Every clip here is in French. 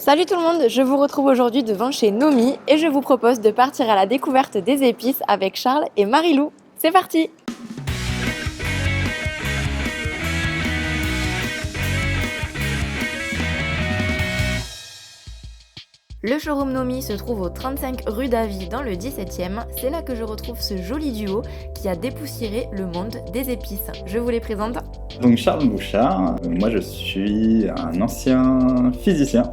Salut tout le monde, je vous retrouve aujourd'hui devant chez Nomi et je vous propose de partir à la découverte des épices avec Charles et Marilou. C'est parti! Le showroom Nomi se trouve au 35 rue Davy dans le 17e. C'est là que je retrouve ce joli duo qui a dépoussiéré le monde des épices. Je vous les présente. Donc Charles Bouchard, moi je suis un ancien physicien.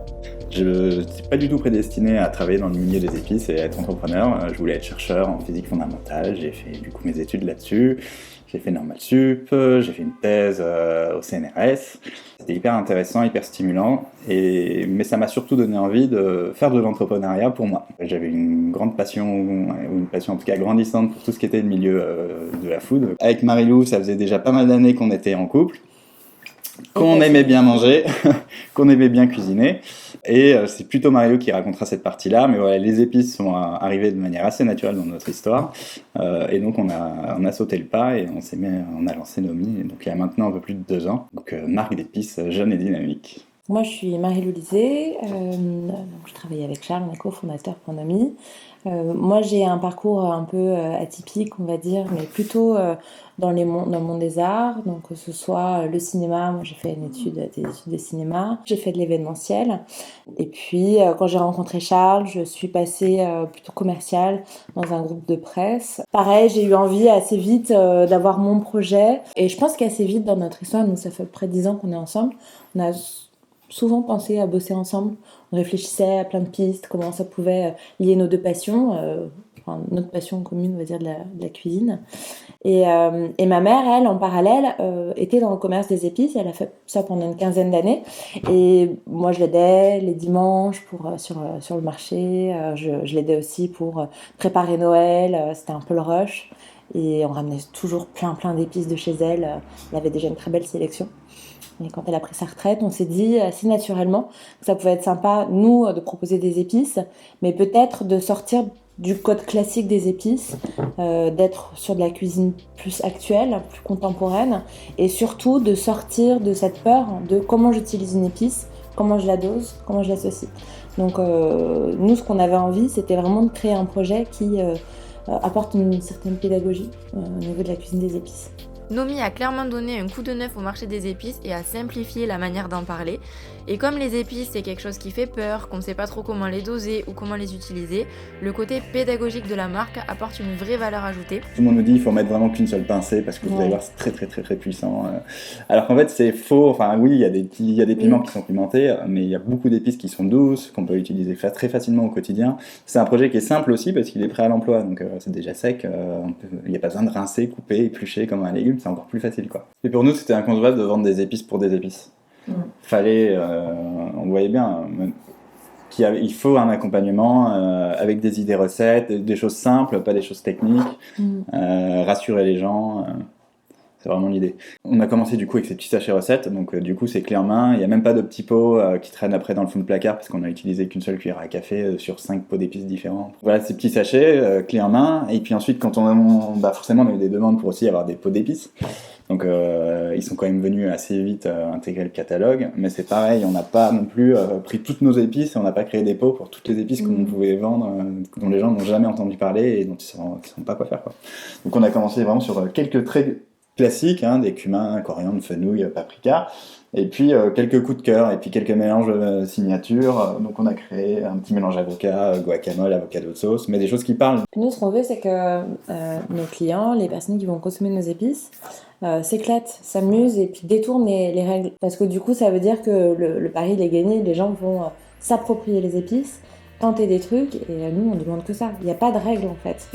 Je ne suis pas du tout prédestiné à travailler dans le milieu des épices et à être entrepreneur. Je voulais être chercheur en physique fondamentale, j'ai fait du coup mes études là-dessus. J'ai fait Normal Sup, j'ai fait une thèse au CNRS. C'était hyper intéressant, hyper stimulant, mais ça m'a surtout donné envie de faire de l'entrepreneuriat pour moi. J'avais une grande passion, ou une passion en tout cas grandissante pour tout ce qui était le milieu de la food. Avec Marilou, ça faisait déjà pas mal d'années qu'on était en couple, qu'on aimait bien manger, qu'on aimait bien cuisiner. Et c'est plutôt Mario qui racontera cette partie-là, mais voilà, les épices sont arrivées de manière assez naturelle dans notre histoire. Et donc on a sauté le pas et on a lancé Nomi, donc il y a maintenant un peu plus de 2 ans. Donc marque d'épices jeune et dynamique. Moi, je suis Marie-Lou Lisée, je travaille avec Charles, mon cofondateur pour Nomi. Moi, j'ai un parcours un peu atypique, on va dire, mais plutôt dans le monde des arts. Donc, que ce soit le cinéma, moi j'ai fait des études de cinéma, j'ai fait de l'événementiel. Et puis, quand j'ai rencontré Charles, je suis passée plutôt commerciale dans un groupe de presse. Pareil, j'ai eu envie assez vite d'avoir mon projet. Et je pense qu'assez vite dans notre histoire, nous ça fait à peu près 10 ans qu'on est ensemble, on a souvent pensé à bosser ensemble. On réfléchissait à plein de pistes, comment ça pouvait lier nos deux passions, notre passion commune, on va dire, de la cuisine. Et ma mère, elle, en parallèle, était dans le commerce des épices. Elle a fait ça pendant une 15aine d'années. Et moi, je l'aidais les dimanches sur le marché. Je l'aidais aussi pour préparer Noël. C'était un peu le rush. Et on ramenait toujours plein d'épices de chez elle. Elle avait déjà une très belle sélection. Et quand elle a pris sa retraite, on s'est dit assez naturellement que ça pouvait être sympa, nous, de proposer des épices, mais peut-être de sortir du code classique des épices, d'être sur de la cuisine plus actuelle, plus contemporaine, et surtout de sortir de cette peur de comment j'utilise une épice, comment je la dose, comment je l'associe. Donc nous, ce qu'on avait envie, c'était vraiment de créer un projet qui apporte une certaine pédagogie au niveau de la cuisine des épices. Nomi a clairement donné un coup de neuf au marché des épices et a simplifié la manière d'en parler. Et comme les épices c'est quelque chose qui fait peur, qu'on ne sait pas trop comment les doser ou comment les utiliser, le côté pédagogique de la marque apporte une vraie valeur ajoutée. Tout le monde nous dit qu'il faut mettre vraiment qu'une seule pincée parce que vous allez voir c'est très puissant. Alors qu'en fait c'est faux, enfin oui il y a des piments qui sont pimentés, mais il y a beaucoup d'épices qui sont douces, qu'on peut utiliser très facilement au quotidien. C'est un projet qui est simple aussi parce qu'il est prêt à l'emploi, donc c'est déjà sec, il n'y a pas besoin de rincer, couper, éplucher comme un légume, c'est encore plus facile quoi. Et pour nous c'était inconcevable de vendre des épices pour des épices. Fallait, on voyait bien il faut un accompagnement avec des idées recettes, des choses simples, pas des choses techniques, rassurer les gens, c'est vraiment l'idée. On a commencé du coup avec ces petits sachets recettes, donc du coup c'est clé en main, il n'y a même pas de petits pots qui traînent après dans le fond de placard parce qu'on a utilisé qu'une seule cuillère à café sur 5 pots d'épices différents. Voilà ces petits sachets, clé en main, et puis ensuite quand forcément on a eu des demandes pour aussi avoir des pots d'épices. Donc ils sont quand même venus assez vite intégrer le catalogue, mais c'est pareil, on n'a pas non plus pris toutes nos épices et on n'a pas créé des pots pour toutes les épices qu'on pouvait vendre, dont les gens n'ont jamais entendu parler et dont ils ne savent pas quoi faire quoi. Donc on a commencé vraiment sur quelques traits classiques, des cumin, coriandre, fenouil, paprika, et puis quelques coups de cœur, et puis quelques mélanges signature. Donc on a créé un petit mélange avocat, guacamole, avocado sauce, mais des choses qui parlent. Nous, ce qu'on veut, c'est que nos clients, les personnes qui vont consommer nos épices, s'éclatent, s'amusent et puis détournent les règles. Parce que du coup, ça veut dire que le pari, il est gagné, les gens vont s'approprier les épices, tenter des trucs, et nous, on demande que ça. Il n'y a pas de règles, en fait.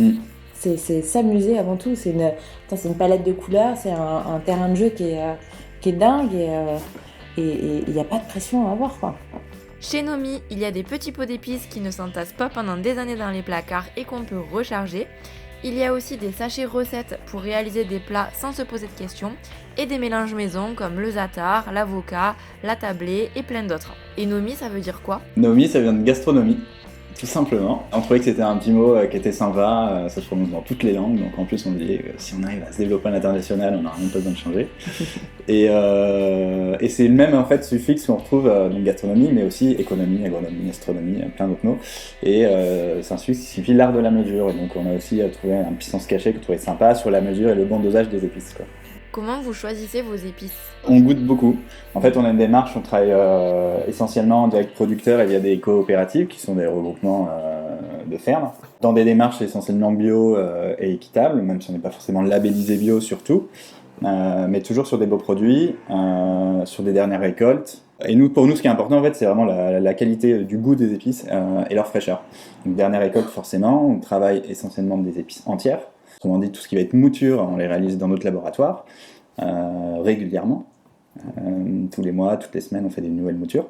C'est s'amuser avant tout. C'est une palette de couleurs, c'est un terrain de jeu qui est dingue, et il n'y a pas de pression à avoir, quoi. Chez Nomi, il y a des petits pots d'épices qui ne s'entassent pas pendant des années dans les placards et qu'on peut recharger. Il y a aussi des sachets recettes pour réaliser des plats sans se poser de questions et des mélanges maison comme le za'atar, l'avocat, la tablée et plein d'autres. Et Nomi, ça veut dire quoi ? Nomi, ça vient de gastronomie. tout simplement. On trouvait que c'était un petit mot qui était sympa, ça se prononce dans toutes les langues, donc en plus on dit que si on arrive à se développer à l'international, on n'aura même pas besoin de changer. Et c'est le même en fait suffixe qu'on retrouve dans gastronomie, mais aussi économie, agronomie, astronomie, plein d'autres mots. Et c'est un suffixe qui signifie l'art de la mesure, et donc on a aussi trouvé un puissance cachée qu'on trouvait sympa sur la mesure et le bon dosage des épices, quoi. Comment vous choisissez vos épices? On goûte beaucoup. En fait, on a une démarche, on travaille essentiellement en direct producteur et via des coopératives qui sont des regroupements de fermes. Dans des démarches essentiellement bio et équitables, même si on n'est pas forcément labellisé bio surtout, mais toujours sur des beaux produits, sur des dernières récoltes. Et pour nous, ce qui est important, en fait, c'est vraiment la qualité du goût des épices et leur fraîcheur. Donc, dernière récolte, forcément, on travaille essentiellement des épices entières. Autrement dit, tout ce qui va être mouture, on les réalise dans notre laboratoire régulièrement. Tous les mois, toutes les semaines, on fait des nouvelles moutures.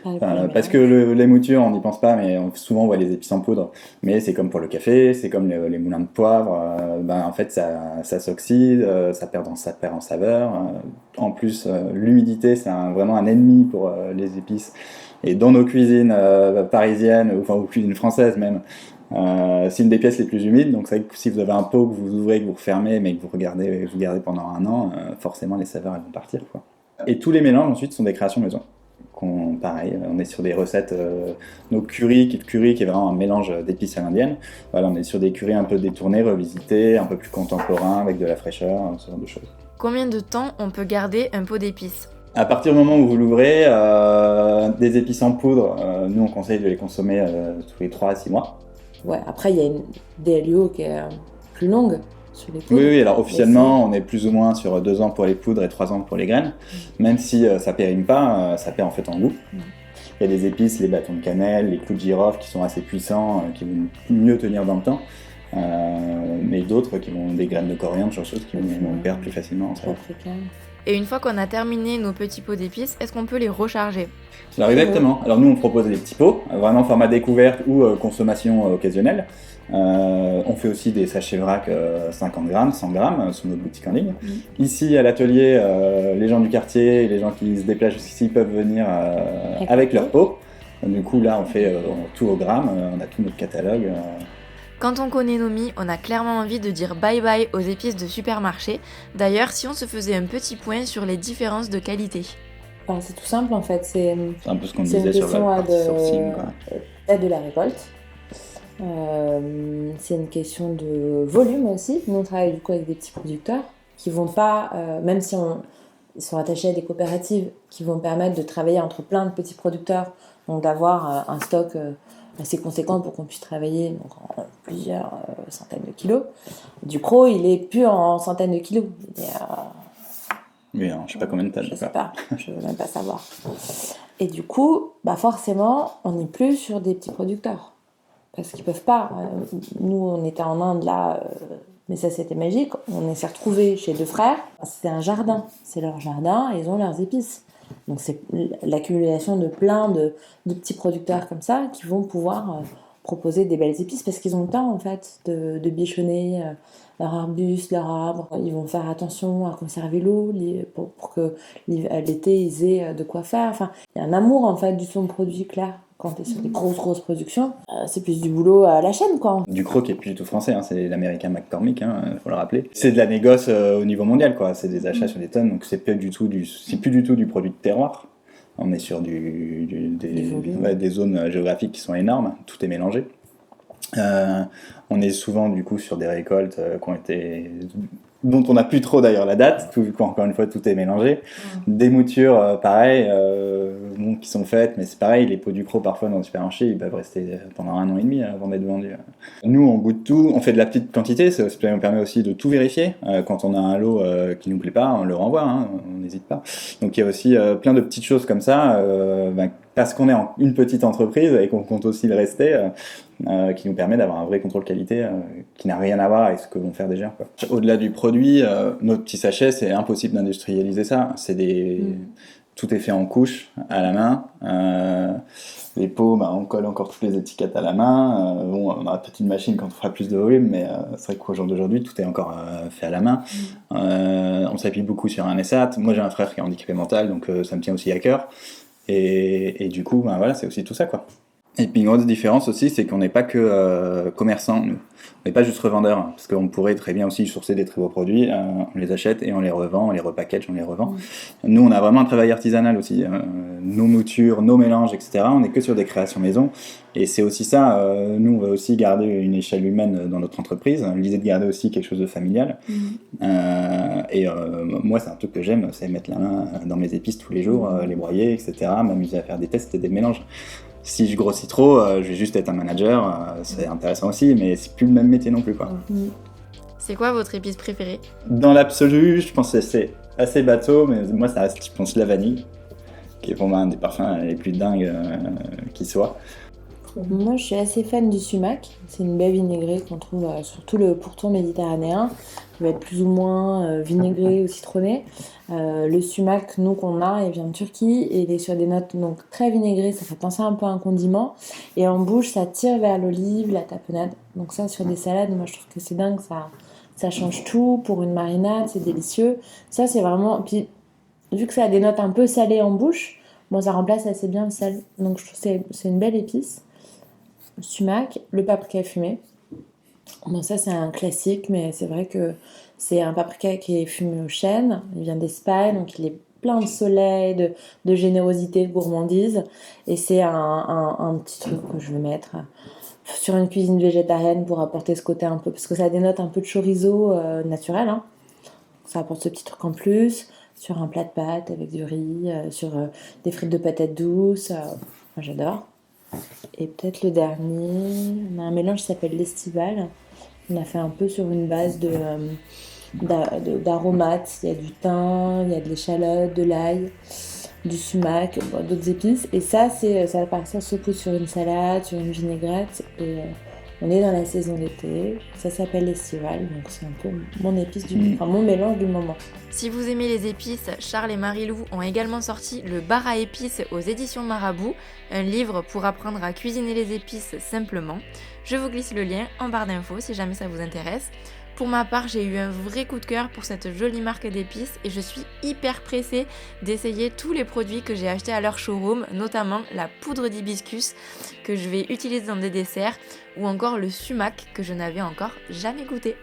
Parce que les moutures, on n'y pense pas, mais souvent on voit les épices en poudre. Mais c'est comme pour le café, c'est comme les moulins de poivre. En fait, ça s'oxyde, ça perd en saveur. En plus, l'humidité, c'est vraiment un ennemi pour les épices. Et dans nos cuisines parisiennes, ou cuisines françaises même, c'est une des pièces les plus humides, donc c'est vrai que si vous avez un pot que vous ouvrez, que vous refermez, mais que vous gardez pendant un an, forcément les saveurs elles vont partir, quoi. Et tous les mélanges ensuite sont des créations maison. Pareil, on est sur des recettes, nos curry qui est vraiment un mélange d'épices à l'indienne. Voilà, on est sur des currys un peu détournés, revisités, un peu plus contemporains, avec de la fraîcheur, ce genre de choses. Combien de temps on peut garder un pot d'épices? À partir du moment où vous l'ouvrez, des épices en poudre, nous on conseille de les consommer tous les 3 à 6 mois. Ouais, après il y a une DLUO qui est plus longue sur les poudres. Oui, alors officiellement on est plus ou moins sur 2 ans pour les poudres et 3 ans pour les graines. Même si ça périme pas, ça perd en fait en goût. Il y a des épices, les bâtons de cannelle, les clous de girofle qui sont assez puissants, qui vont mieux tenir dans le temps. Mais d'autres qui vont des graines de coriandre, genre choses qui vont perdre plus facilement en saveur. Et une fois qu'on a terminé nos petits pots d'épices, est-ce qu'on peut les recharger? Alors exactement. Alors nous on propose des petits pots, vraiment format découverte ou consommation occasionnelle. On fait aussi des sachets vrac 50 grammes, 100 grammes sur notre boutique en ligne. Ici à l'atelier, les gens du quartier, les gens qui se déplacent jusqu'ici peuvent venir avec leurs pots. Du coup là on fait tout au gramme, on a tout notre catalogue. Quand on connaît Nomi, on a clairement envie de dire bye bye aux épices de supermarché. D'ailleurs, si on se faisait un petit point sur les différences de qualité. Alors, c'est tout simple en fait, c'est un peu ce qu'on disait sur la partie sourcing, quoi. De la récolte. C'est une question de volume aussi. Nous on travaille du coup avec des petits producteurs qui vont pas, même si ils sont attachés à des coopératives qui vont permettre de travailler entre plein de petits producteurs, donc d'avoir un stock assez conséquent pour qu'on puisse travailler donc, en plusieurs centaines de kilos. Ducros, il est plus en centaines de kilos. Il est, oui, alors, je sais pas combien de tonnes. Je sais pas, je veux même pas savoir. Et du coup, forcément, on n'est plus sur des petits producteurs. Parce qu'ils peuvent pas. Nous, on était en Inde là, mais ça c'était magique. On s'est retrouvés chez 2 frères. C'était un jardin. C'est leur jardin et ils ont leurs épices. Donc c'est l'accumulation de plein de petits producteurs comme ça qui vont pouvoir proposer des belles épices parce qu'ils ont le temps en fait de bichonner leur arbuste, leur arbre. Ils vont faire attention à conserver l'eau pour que l'été ils aient de quoi faire. Enfin, il y a un amour en fait du son produit clair. Quand tu es sur des grosses productions, c'est plus du boulot à la chaîne, quoi. Ducros qui est plus du tout français, c'est l'américain McCormick, faut le rappeler. C'est de la négoce au niveau mondial, quoi. C'est des achats sur des tonnes, donc c'est plus du tout du produit de terroir. On est sur des zones géographiques qui sont énormes, tout est mélangé. On est souvent du coup sur des récoltes dont on n'a plus trop d'ailleurs la date, encore une fois tout est mélangé. Des moutures pareil, qui sont faites, mais c'est pareil, les pots Ducros parfois dans le supermarché ils peuvent rester pendant 1 an et demi avant d'être vendus. Nous on goûte tout, on fait de la petite quantité, ça nous permet aussi de tout vérifier. Quand on a un lot qui nous plaît pas, on le renvoie, on n'hésite pas. Donc il y a aussi plein de petites choses comme ça, parce qu'on est une petite entreprise et qu'on compte aussi le rester, qui nous permet d'avoir un vrai contrôle qualité qui n'a rien à voir avec ce que vont faire des gens, quoi. Au-delà du produit, notre petit sachet, c'est impossible d'industrialiser ça. Tout est fait en couches, à la main. Les pots, on colle encore toutes les étiquettes à la main. On aura peut-être une machine quand on fera plus de volume, mais c'est vrai qu'au jour d'aujourd'hui, tout est encore fait à la main. On s'appuie beaucoup sur un SAT. Moi, j'ai un frère qui est handicapé mental, donc ça me tient aussi à cœur. Et du coup, voilà, c'est aussi tout ça, quoi. Et puis une autre différence aussi, c'est qu'on n'est pas que commerçant, nous. On n'est pas juste revendeur, hein, parce qu'on pourrait très bien aussi sourcer des très beaux produits, on les achète et on les revend, on les repackage, on les revend. Nous, on a vraiment un travail artisanal aussi. Nos moutures, nos mélanges, etc. On n'est que sur des créations maison. Et c'est aussi ça, nous, on va aussi garder une échelle humaine dans notre entreprise. L'idée de garder aussi quelque chose de familial. Moi, c'est un truc que j'aime, c'est mettre la main dans mes épices tous les jours, les broyer, etc. M'amuser à faire des tests et des mélanges. Si je grossis trop, je vais juste être un manager, c'est intéressant aussi, mais c'est plus le même métier non plus, quoi. C'est quoi votre épice préférée ? Dans l'absolu, je pense que c'est assez bateau, mais moi ça reste, je pense, la vanille, qui est pour moi un des parfums les plus dingues qui soit. Moi, je suis assez fan du sumac. C'est une baie vinaigrée qu'on trouve sur tout le pourtour méditerranéen, qui va être plus ou moins vinaigré ou citronné. Le sumac, nous, qu'on a, il vient de Turquie et il est sur des notes donc très vinaigrées. Ça fait penser un peu à un condiment. Et en bouche, ça tire vers l'olive, la tapenade. Donc ça, sur des salades, moi, je trouve que c'est dingue. Ça change tout. Pour une marinade, c'est délicieux. Ça, c'est vraiment... Puis, vu que ça a des notes un peu salées en bouche, bon, ça remplace assez bien le sel. Donc, je trouve que c'est une belle épice. Le sumac, le paprika fumé. Bon, ça, c'est un classique, mais c'est vrai que c'est un paprika qui est fumé au chêne. Il vient d'Espagne, donc il est plein de soleil, de générosité, de gourmandise. Et c'est un petit truc que je vais mettre sur une cuisine végétarienne pour apporter ce côté un peu... Parce que ça dénote un peu de chorizo naturel, hein. Ça apporte ce petit truc en plus. Sur un plat de pâtes avec du riz, sur des frites de patates douces. Moi, j'adore. Et peut-être le dernier, on a un mélange qui s'appelle l'estival. On a fait un peu sur une base d'aromates. Il y a du thym, il y a de l'échalote, de l'ail, du sumac, d'autres épices. Et ça, ça va partir se pousse sur une salade, sur une vinaigrette. Et on est dans la saison d'été. Ça s'appelle l'estival, donc c'est un peu mon épice mon mélange du moment. Si vous aimez les épices, Charles et Marie-Lou ont également sorti le bar à épices aux éditions Marabout, un livre pour apprendre à cuisiner les épices simplement. Je vous glisse le lien en barre d'infos si jamais ça vous intéresse. Pour ma part, j'ai eu un vrai coup de cœur pour cette jolie marque d'épices et je suis hyper pressée d'essayer tous les produits que j'ai achetés à leur showroom, notamment la poudre d'hibiscus que je vais utiliser dans des desserts ou encore le sumac que je n'avais encore jamais goûté.